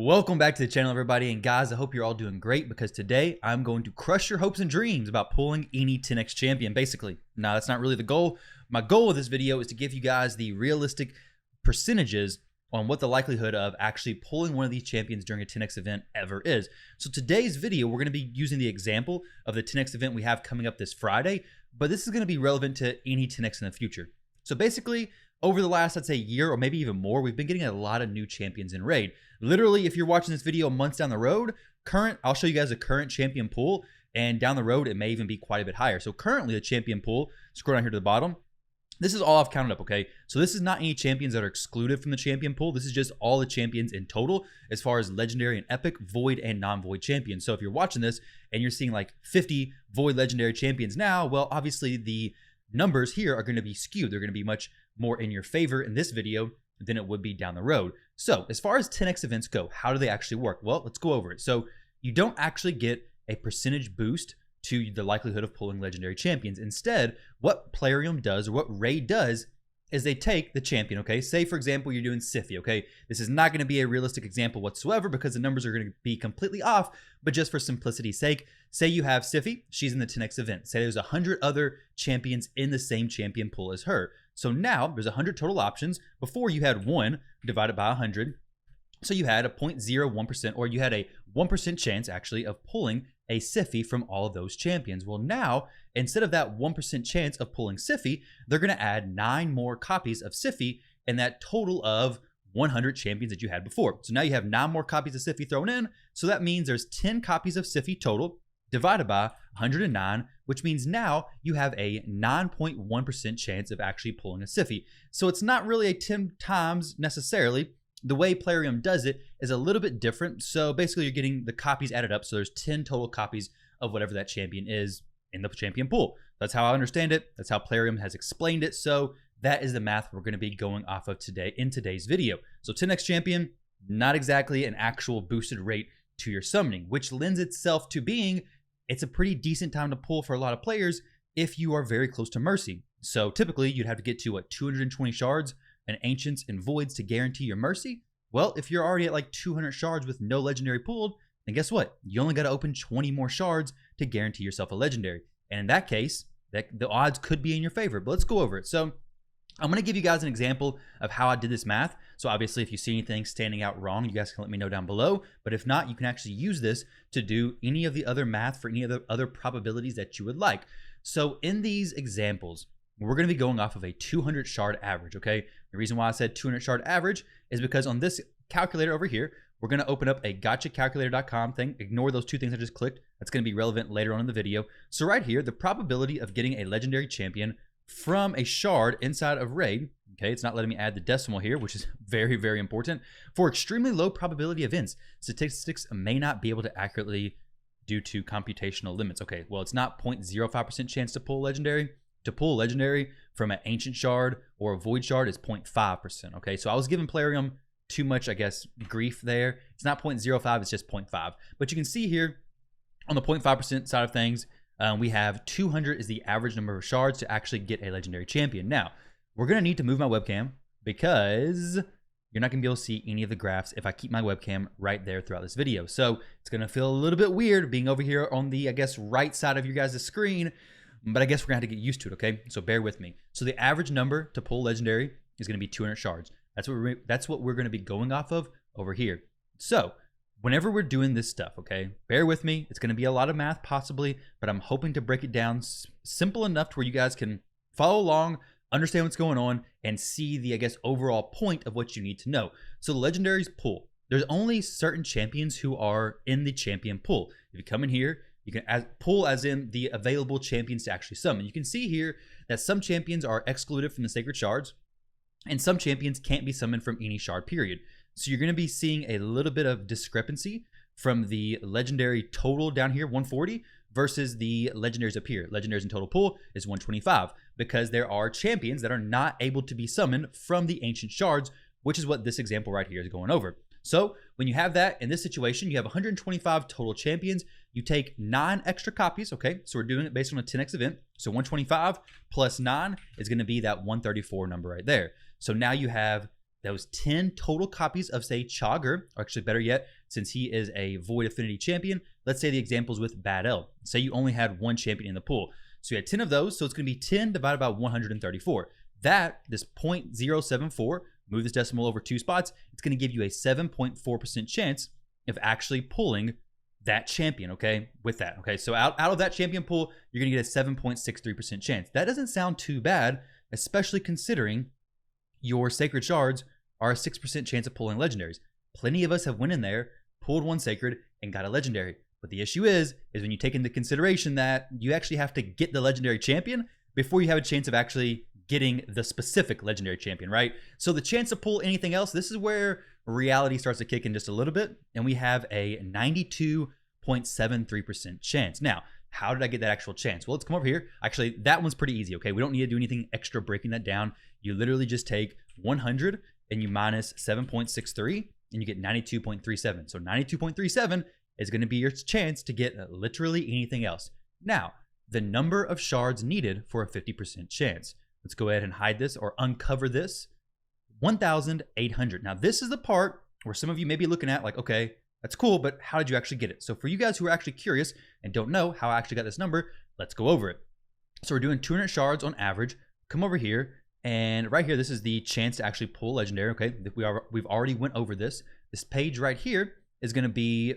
Welcome back to the channel, everybody, and guys, I hope you're all doing great because today I'm going to crush your hopes and dreams about pulling any 10x champion, basically. Now, that's not really the goal. My goal of this video is to give you guys the realistic percentages on what the likelihood of actually pulling one of these champions during a 10x event ever is. So today's video, we're going to be using the example of the 10x event we have coming up this Friday, but this is going to be relevant to any 10x in the future. So basically, over the last, I'd say, year or maybe even more, we've been getting a lot of new champions in Raid. Literally, if you're watching this video months down the road, I'll show you guys a current champion pool, and down the road, it may even be quite a bit higher. So currently, the champion pool, scroll down here to the bottom, this is all I've counted up, okay? So this is not any champions that are excluded from the champion pool. This is just all the champions in total as far as legendary and epic, void, and non-void champions. So if you're watching this and you're seeing like 50 void legendary champions now, well, obviously the numbers here are going to be skewed. They're going to be much more in your favor in this video than it would be down the road. So as far as 10x events go, how do they actually work? Well, let's go over it. So you don't actually get a percentage boost to the likelihood of pulling legendary champions. Instead, what Plarium does, or what Raid does, is they take the champion, okay? Say, for example, you're doing Siphi, okay? This is not going to be a realistic example whatsoever because the numbers are going to be completely off, but just for simplicity's sake, say you have Siphi, she's in the 10x event. Say there's 100 other champions in the same champion pool as her. So now there's 100 total options. Before you had 1 divided by 100. So you had a 0.01%, or you had a 1% chance actually of pulling a Siphi from all of those champions. Well, now, instead of that 1% chance of pulling Siphi, they're going to add 9 more copies of Siphi in that total of 100 champions that you had before. So now you have 9 more copies of Siphi thrown in. So that means there's 10 copies of Siphi total divided by 109, which means now you have a 9.1% chance of actually pulling a Siphi. So it's not really a 10 times necessarily. The way Plarium does it is a little bit different. So basically you're getting the copies added up. So there's 10 total copies of whatever that champion is in the champion pool. That's how I understand it. That's how Plarium has explained it. So that is the math we're going to be going off of today in today's video. So 10x champion, not exactly an actual boosted rate to your summoning, which lends itself to being, it's a pretty decent time to pull for a lot of players if you are very close to Mercy. So typically you'd have to get to what, 220 shards and ancients and voids to guarantee your Mercy. Well, if you're already at like 200 shards with no legendary pulled, then guess what? You only got to open 20 more shards to guarantee yourself a legendary. And in that case, the odds could be in your favor, but let's go over it. So I'm going to give you guys an example of how I did this math. So obviously, if you see anything standing out wrong, you guys can let me know down below. But if not, you can actually use this to do any of the other math for any of the other probabilities that you would like. So in these examples, we're going to be going off of a 200 shard average, okay? The reason why I said 200 shard average is because on this calculator over here, we're going to open up a gotchacalculator.com thing. Ignore those 2 things I just clicked. That's going to be relevant later on in the video. So right here, the probability of getting a legendary champion from a shard inside of Raid, okay, it's not letting me add the decimal here, which is very, very important. For extremely low probability events, statistics may not be able to accurately due to computational limits. Okay, well, it's not 0.05% chance to pull legendary. To pull legendary from an ancient shard or a void shard is 0.5%. Okay, so I was giving Plarium too much, I guess, grief there. It's not 0.05, it's just 0.5. But you can see here on the 0.5% side of things, we have 200 is the average number of shards to actually get a legendary champion. Now, we're going to need to move my webcam because you're not going to be able to see any of the graphs if I keep my webcam right there throughout this video. So it's going to feel a little bit weird being over here on the, I guess, right side of your guys' screen. But I guess we're going to have to get used to it, okay? So bear with me. So the average number to pull legendary is going to be 200 shards. That's what we're going to be going off of over here. So whenever we're doing this stuff, okay, bear with me. It's going to be a lot of math possibly, but I'm hoping to break it down simple enough to where you guys can follow along, understand what's going on, and see the, I guess, overall point of what you need to know. So the legendaries pool. There's only certain champions who are in the champion pool. If you come in here, you can pull as in the available champions to actually summon. You can see here that some champions are excluded from the sacred shards, and some champions can't be summoned from any shard period. So you're going to be seeing a little bit of discrepancy from the legendary total down here, 140, versus the legendaries up here. Legendaries in total pool is 125, because there are champions that are not able to be summoned from the ancient shards, which is what this example right here is going over. So when you have that in this situation, you have 125 total champions. You take 9 extra copies, okay? So we're doing it based on a 10x event. So 125 plus 9 is going to be that 134 number right there. So now you have those 10 total copies of, say, Chogger, or actually better yet, since he is a Void Affinity champion, let's say the examples with Bad L. Say you only had one champion in the pool. So you had 10 of those, so it's going to be 10 divided by 134. This 0.074, move this decimal over 2 spots, it's going to give you a 7.4% chance of actually pulling that champion, okay, with that, okay? So out of that champion pool, you're going to get a 7.63% chance. That doesn't sound too bad, especially considering your Sacred Shards are a 6% chance of pulling legendaries. Plenty of us have went in there, pulled one Sacred, and got a legendary. But the issue is when you take into consideration that you actually have to get the legendary champion before you have a chance of actually getting the specific legendary champion, right? So the chance to pull anything else, this is where reality starts to kick in just a little bit, and we have a 92.73% chance. Now, how did I get that actual chance? Well, let's come over here. Actually, that one's pretty easy, okay? We don't need to do anything extra breaking that down. You literally just take 100 and you minus 7.63 and you get 92.37. So 92.37 is going to be your chance to get literally anything else. Now, the number of shards needed for a 50% chance. Let's go ahead and hide this or uncover this. 1,800. Now, this is the part where some of you may be looking at like, okay, that's cool, but how did you actually get it? So for you guys who are actually curious and don't know how I actually got this number, let's go over it. So we're doing 200 shards on average. Come over here, and right here, this is the chance to actually pull legendary, okay? We've already went over this. This page right here is going to be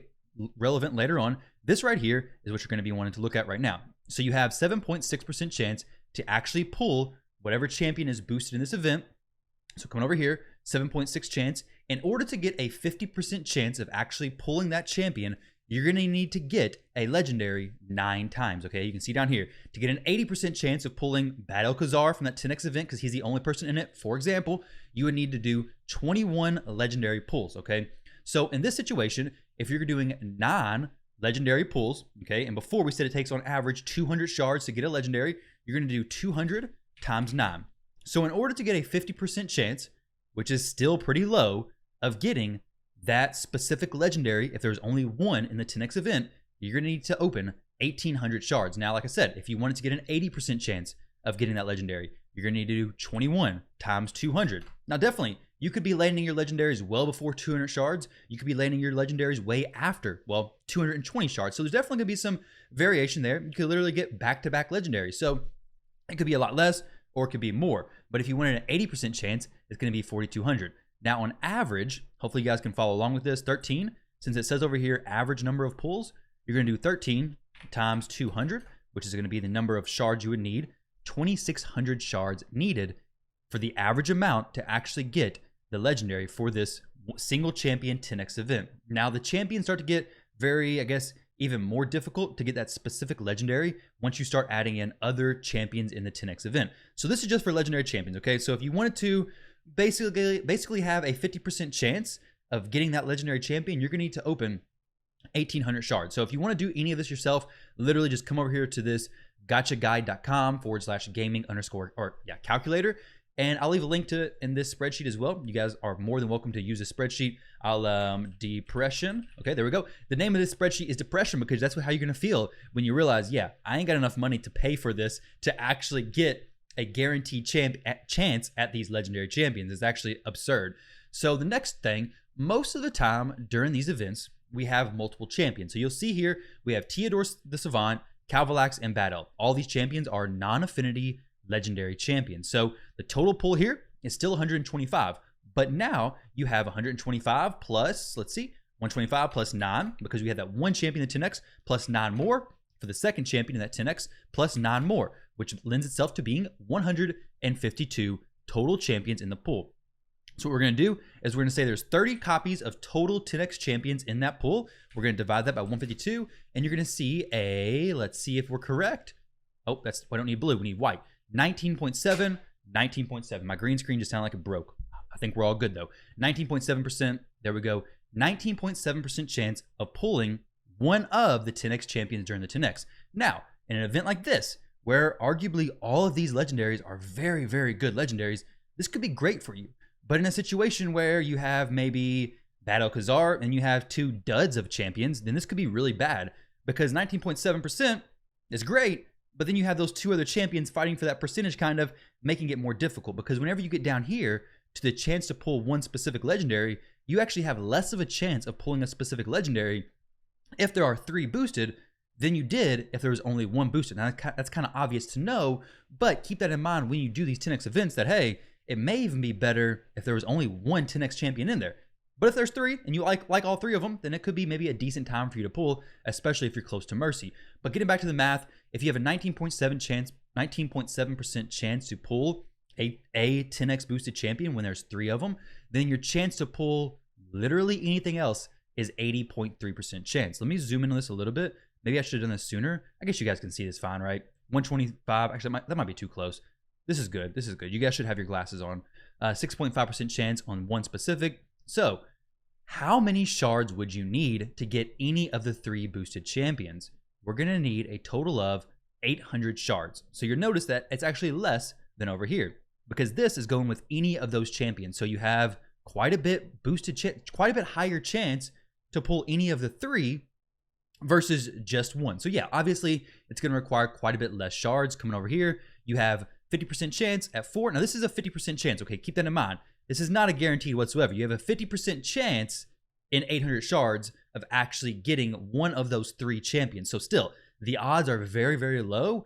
relevant later on. This right here is what you're going to be wanting to look at right now. So you have 7.6% chance to actually pull whatever champion is boosted in this event. So coming over here, 7.6 chance. In order to get a 50% chance of actually pulling that champion, you're going to need to get a legendary 9 times, okay? You can see down here. To get an 80% chance of pulling Bad Alcazar from that 10x event, because he's the only person in it, for example, you would need to do 21 legendary pulls, okay? So in this situation, if you're doing 9 legendary pulls, okay, and before we said it takes on average 200 shards to get a legendary, you're going to do 200 times 9. So in order to get a 50% chance, which is still pretty low, of getting that specific legendary, if there's only one in the 10x event, you're going to need to open 1,800 shards. Now, like I said, if you wanted to get an 80% chance of getting that legendary, you're going to need to do 21 times 200. Now, definitely, you could be landing your legendaries well before 200 shards. You could be landing your legendaries way after, well, 220 shards. So there's definitely going to be some variation there. You could literally get back-to-back legendaries. So it could be a lot less or it could be more. But if you wanted an 80% chance, it's going to be 4,200. Now, on average, hopefully you guys can follow along with this, 13, since it says over here, average number of pulls, you're going to do 13 times 200, which is going to be the number of shards you would need, 2,600 shards needed for the average amount to actually get the legendary for this single champion 10x event. Now, the champions start to get very, I guess, even more difficult to get that specific legendary once you start adding in other champions in the 10x event. So this is just for legendary champions, okay? So if you wanted to basically have a 50% chance of getting that legendary champion, you're gonna need to open 1,800 shards. So if you want to do any of this yourself, literally just come over here to this gachaguide.com/gaming_calculator, and I'll leave a link to it in this spreadsheet as well. You guys are more than welcome to use this spreadsheet. I'll depression. Okay, there we go. The name of this spreadsheet is depression because that's how you're gonna feel when you realize, yeah, I ain't got enough money to pay for this to actually get a guaranteed chance at these legendary champions. Is actually absurd. So the next thing, most of the time during these events, we have multiple champions. So you'll see here, we have Theodore the Savant, Calvalax, and Battle. All these champions are non-affinity legendary champions. So the total pull here is still 125, but now you have 125 plus, let's see, 125 plus 9, because we had that one champion in the 10x, plus 9 more for the second champion in that 10x, plus 9 more, which lends itself to being 152 total champions in the pool. So what we're going to do is we're going to say there's 30 copies of total 10x champions in that pool. We're going to divide that by 152, and you're going to see a, let's see if we're correct. Oh, we don't need blue, we need white. 19.7, 19.7. My green screen just sounded like it broke. I think we're all good though. 19.7%, there we go. 19.7% chance of pulling one of the 10x champions during the 10x. Now, in an event like this, where arguably all of these legendaries are very, very good legendaries, this could be great for you. But in a situation where you have maybe Bad Alcazar and you have 2 duds of champions, then this could be really bad, because 19.7% is great, but then you have those 2 other champions fighting for that percentage, kind of making it more difficult, because whenever you get down here to the chance to pull one specific legendary, you actually have less of a chance of pulling a specific legendary if there are 3 boosted than you did if there was only 1 boosted. Now, that's kind of obvious to know, but keep that in mind when you do these 10x events that, hey, it may even be better if there was only 1 10x champion in there. But if there's 3 and you like all 3 of them, then it could be maybe a decent time for you to pull, especially if you're close to Mercy. But getting back to the math, if you have a 19.7% chance to pull a 10x boosted champion when there's 3 of them, then your chance to pull literally anything else is 80.3% chance. Let me zoom in on this a little bit. Maybe I should have done this sooner. I guess you guys can see this fine, right? 125. Actually, that might be too close. This is good. This is good. You guys should have your glasses on. 6.5% chance on 1 specific. So, how many shards would you need to get any of the 3 boosted champions? We're going to need a total of 800 shards. So you'll notice that it's actually less than over here because this is going with any of those champions. So you have quite a bit quite a bit higher chance to pull any of the 3 versus just 1. So yeah, obviously it's going to require quite a bit less shards. Coming over here, you have 50% chance at 4. Now this is a 50% chance. Okay, keep that in mind. This is not a guarantee whatsoever. You have a 50% chance in 800 shards of actually getting one of those 3 champions. So still, the odds are very, very low,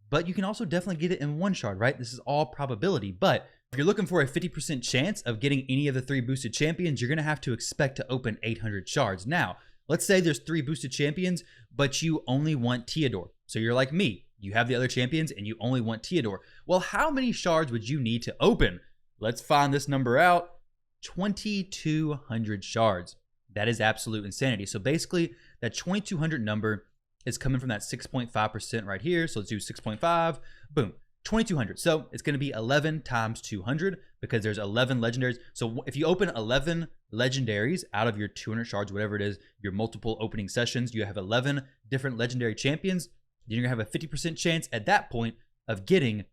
but you can also definitely get it in 1 shard, right? This is all probability. But if you're looking for a 50% chance of getting any of the 3 boosted champions, you're going to have to expect to open 800 shards. Now, let's say there's 3 boosted champions, but you only want Theodore. So you're like me. You have the other champions and you only want Theodore. Well, how many shards would you need to open? Let's find this number out. 2,200 shards. That is absolute insanity. So basically, that 2,200 number is coming from that 6.5% right here. So let's do 6.5. Boom. 2,200. So it's going to be 11 times 200 because there's 11 legendaries. So if you open 11 legendaries out of your 200 shards, whatever it is, your multiple opening sessions, you have 11 different legendary champions. Then you're going to have a 50% chance at that point of getting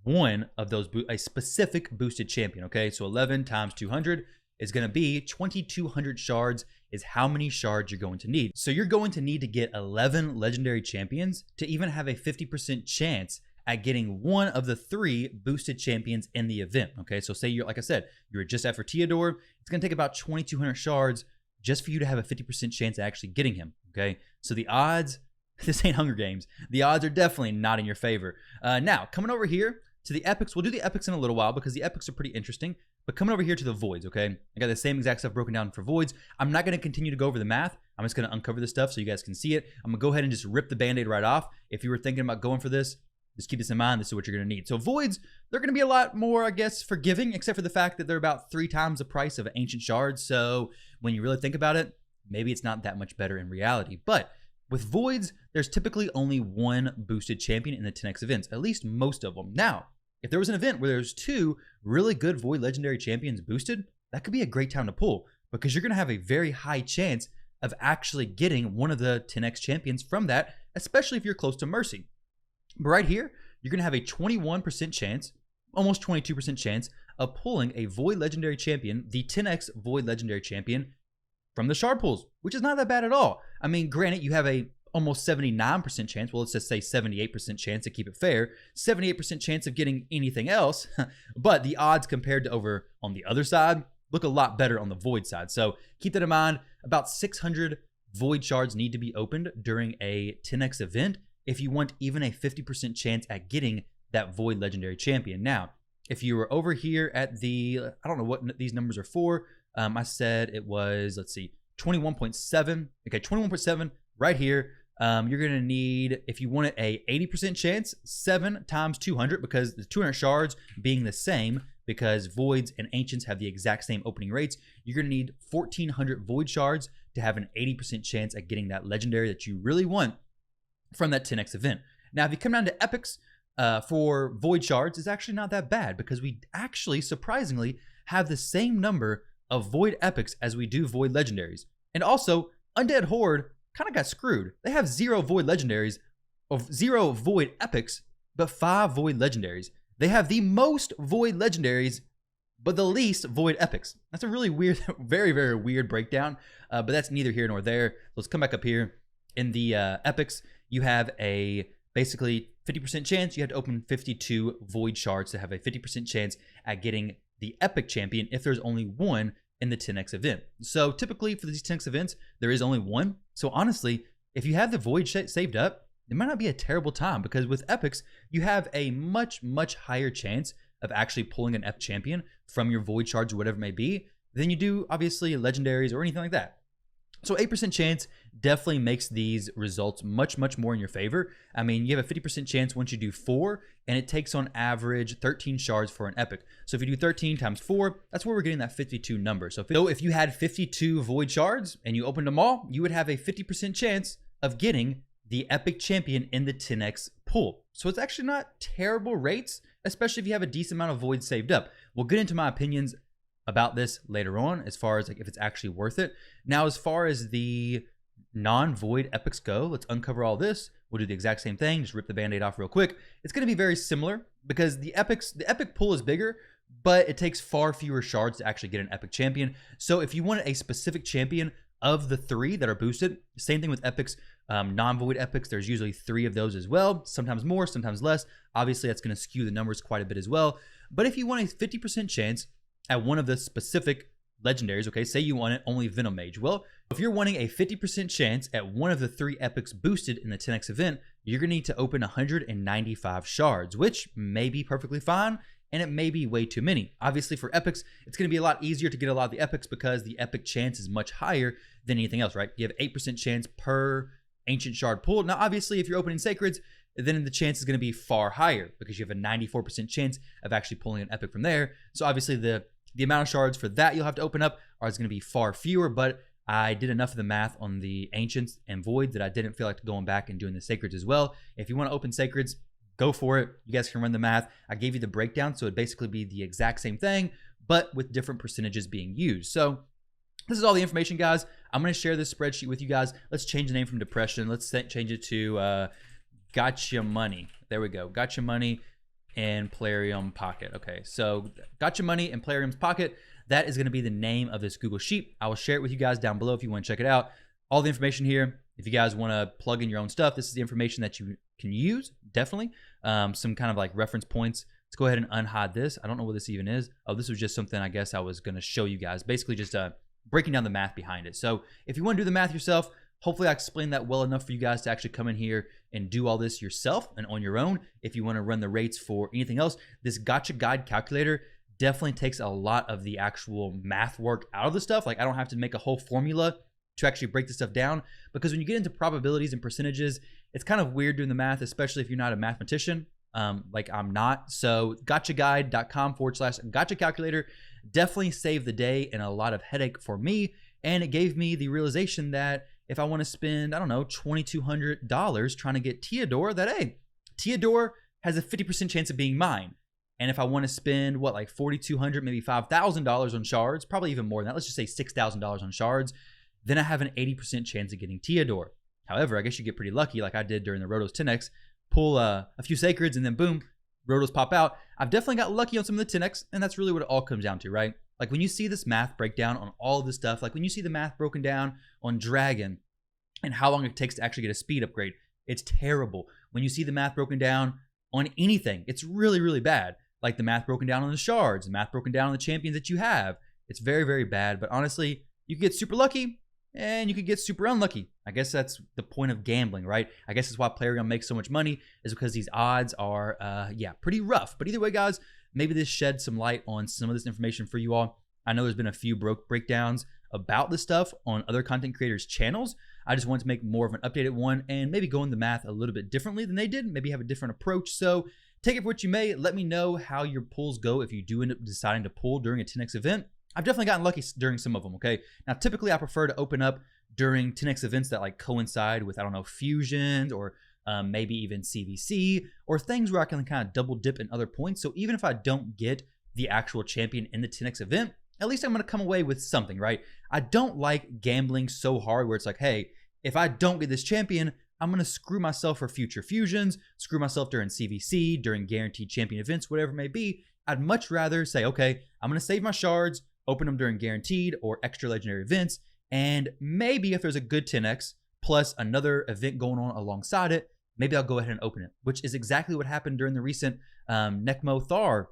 one of those, a specific boosted champion. Okay, so 11 times 200 is going to be 2,200 shards is how many shards you're going to need. So you're going to need to get 11 legendary champions to even have a 50% chance at getting one of the 3 boosted champions in the event. Okay, so say you're, like I said, you're just after Theodore, it's going to take about 2,200 shards just for you to have a 50% chance at actually getting him. Okay, so the odds, this ain't Hunger Games, the odds are definitely not in your favor. Now, coming over here to the epics, we'll do the epics in a little while because the epics are pretty interesting. But coming over here to the voids, okay? I got the same exact stuff broken down for voids. I'm not going to continue to go over the math. I'm just going to uncover this stuff so you guys can see it. I'm going to go ahead and just rip the band-aid right off. If you were thinking about going for this, just keep this in mind. This is what you're going to need. So voids, they're going to be a lot more, I guess, forgiving, except for the fact that they're about 3 times the price of ancient shards. So when you really think about it, maybe it's not that much better in reality. But with voids, there's typically only 1 boosted champion in the 10x events, at least most of them. Now, if there was an event where there's 2 really good Void Legendary Champions boosted, that could be a great time to pull because you're going to have a very high chance of actually getting one of the 10x champions from that, especially if you're close to Mercy. But right here, you're going to have a 21% chance, almost 22% chance of pulling a Void Legendary Champion, the 10x Void Legendary Champion from the shard pools, which is not that bad at all. I mean, granted, you have a almost 79% chance, well, let's just say 78% chance to keep it fair, 78% chance of getting anything else, but the odds compared to over on the other side look a lot better on the void side. So keep that in mind. About 600 void shards need to be opened during a 10x event if you want even a 50% chance at getting that void legendary champion. Now, if you were over here at the, I don't know what these numbers are for, I said it was, let's see, 21.7, okay, 21.7 right here. You're going to need, if you want a 80% chance, 7 times 200, because the 200 shards being the same, because voids and ancients have the exact same opening rates, you're going to need 1,400 void shards to have an 80% chance at getting that legendary that you really want from that 10x event. Now, if you come down to epics for void shards, it's actually not that bad because we actually, surprisingly, have the same number of void epics as we do void legendaries. And also, Undead Horde kind of got screwed. They have 0 void legendaries, of 0 void epics, but 5 void legendaries. They have the most void legendaries, but the least void epics. That's a really weird, very, very weird breakdown, but that's neither here nor there. Let's come back up here. In the epics, you have a basically 50% chance. You have to open 52 void shards to have a 50% chance at getting the epic champion if there's only one in the 10x event. So typically for these 10x events, there is only one. So honestly, if you have the void saved up, it might not be a terrible time, because with epics, you have a much, much higher chance of actually pulling an epic champion from your void shards or whatever it may be than you do obviously legendaries or anything like that. So 8% chance definitely makes these results much, much more in your favor. I mean, you have a 50% chance once you do 4, and it takes on average 13 shards for an epic. So if you do 13 times 4, that's where we're getting that 52 number. So if you had 52 void shards and you opened them all, you would have a 50% chance of getting the epic champion in the 10x pool. So it's actually not terrible rates, especially if you have a decent amount of voids saved up. We'll get into my opinions about this later on as far as like if it's actually worth it. Now, as far as the non-void epics go, let's uncover all this. We'll do the exact same thing, just rip the band-aid off real quick. It's going to be very similar because the epic pool is bigger, but it takes far fewer shards to actually get an epic champion. So if you want a specific champion of the 3 that are boosted, same thing with epics, non-void epics, there's usually 3 of those as well, sometimes more, sometimes less. Obviously, that's going to skew the numbers quite a bit as well. But if you want a 50% chance at one of the specific legendaries, okay, say you want it only Venom Mage. Well, if you're wanting a 50% chance at one of the 3 epics boosted in the 10x event, you're going to need to open 195 shards, which may be perfectly fine, and it may be way too many. Obviously, for epics, it's going to be a lot easier to get a lot of the epics because the epic chance is much higher than anything else, right? You have 8% chance per ancient shard pool. Now, obviously, if you're opening sacreds, then the chance is going to be far higher because you have a 94% chance of actually pulling an epic from there. So obviously, the amount of shards for that you'll have to open up is going to be far fewer, but I did enough of the math on the ancients and voids that I didn't feel like going back and doing the sacreds as well. If you want to open sacreds, go for it. You guys can run the math. I gave you the breakdown, so it'd basically be the exact same thing, but with different percentages being used. So this is all the information, guys. I'm going to share this spreadsheet with you guys. Let's change the name from depression. Let's change it to Gotcha Money. There we go. Gotcha Money and Plarium Pocket. Okay, so Gotcha Money and Plarium's Pocket. That is going to be the name of this Google Sheet. I will share it with you guys down below if you want to check it out. All the information here. If you guys want to plug in your own stuff, this is the information that you can use, definitely. Some kind of like reference points. Let's go ahead and unhide this. I don't know what this even is. Oh, this was just something I guess I was going to show you guys. Basically just breaking down the math behind it. So if you want to do the math yourself, hopefully I explained that well enough for you guys to actually come in here and do all this yourself and on your own. If you want to run the rates for anything else, this Gotcha Guide calculator definitely takes a lot of the actual math work out of the stuff. Like I don't have to make a whole formula to actually break this stuff down, because when you get into probabilities and percentages, it's kind of weird doing the math, especially if you're not a mathematician, like I'm not. So gotchaguide.com/gotcha calculator definitely saved the day and a lot of headache for me. And it gave me the realization that if I want to spend, I don't know, $2,200 trying to get Theodore, that, hey, Theodore has a 50% chance of being mine. And if I want to spend, what, like $4,200, maybe $5,000 on shards, probably even more than that, let's just say $6,000 on shards, then I have an 80% chance of getting Theodore. However, I guess you get pretty lucky like I did during the Rotos 10X, pull a few sacreds and then boom, Rotos pop out. I've definitely got lucky on some of the 10X, and that's really what it all comes down to, right? Like when you see this math breakdown on all of this stuff, like when you see the math broken down on Dragon and how long it takes to actually get a speed upgrade, it's terrible. When you see the math broken down on anything, it's really, really bad. Like the math broken down on the shards, the math broken down on the champions that you have. It's very, very bad. But honestly, you can get super lucky and you could get super unlucky. I guess that's the point of gambling, right? I guess that's why Plarium makes so much money, is because these odds are, pretty rough. But either way, guys, maybe this sheds some light on some of this information for you all. I know there's been a few breakdowns about this stuff on other content creators' channels. I just wanted to make more of an updated one and maybe go in the math a little bit differently than they did, maybe have a different approach. So take it for what you may. Let me know how your pulls go if you do end up deciding to pull during a 10X event. I've definitely gotten lucky during some of them, okay? Now, typically I prefer to open up during 10X events that like coincide with, I don't know, fusions or maybe even CVC or things where I can kind of double dip in other points. So even if I don't get the actual champion in the 10X event, at least I'm going to come away with something, right? I don't like gambling so hard where it's like, hey, if I don't get this champion, I'm going to screw myself for future fusions, screw myself during CVC, during guaranteed champion events, whatever it may be. I'd much rather say, okay, I'm going to save my shards, open them during guaranteed or extra legendary events, and maybe if there's a good 10X plus another event going on alongside it, maybe I'll go ahead and open it, which is exactly what happened during the recent Necmo Thar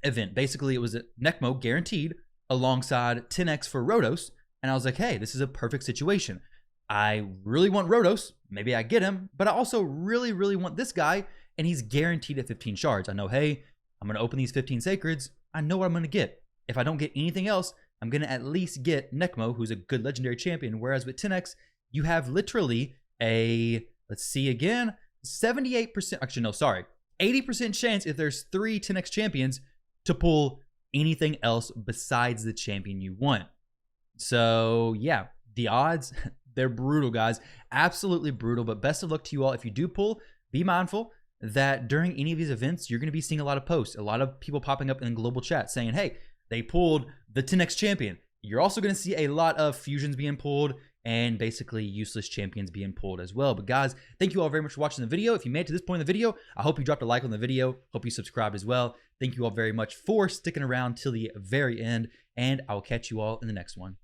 event. Basically, it was a Necmo guaranteed alongside 10x for Rotos. And I was like, hey, this is a perfect situation. I really want Rotos. Maybe I get him, but I also really, really want this guy, and he's guaranteed at 15 shards. I know, hey, I'm going to open these 15 sacreds. I know what I'm going to get. If I don't get anything else, I'm going to at least get Necmo, who's a good legendary champion. Whereas with 10x, you have literally a, let's see again, 78%, actually, no, sorry, 80% chance if there's 3 10x champions to pull anything else besides the champion you want. So yeah, the odds, they're brutal, guys. Absolutely brutal, but best of luck to you all. If you do pull, be mindful that during any of these events, you're going to be seeing a lot of posts, a lot of people popping up in global chat saying, hey, they pulled the 10x champion. You're also going to see a lot of fusions being pulled and basically useless champions being pulled as well. But guys, thank you all very much for watching the video. If you made it to this point in the video, I hope you dropped a like on the video. Hope you subscribed as well. Thank you all very much for sticking around till the very end, and I will catch you all in the next one.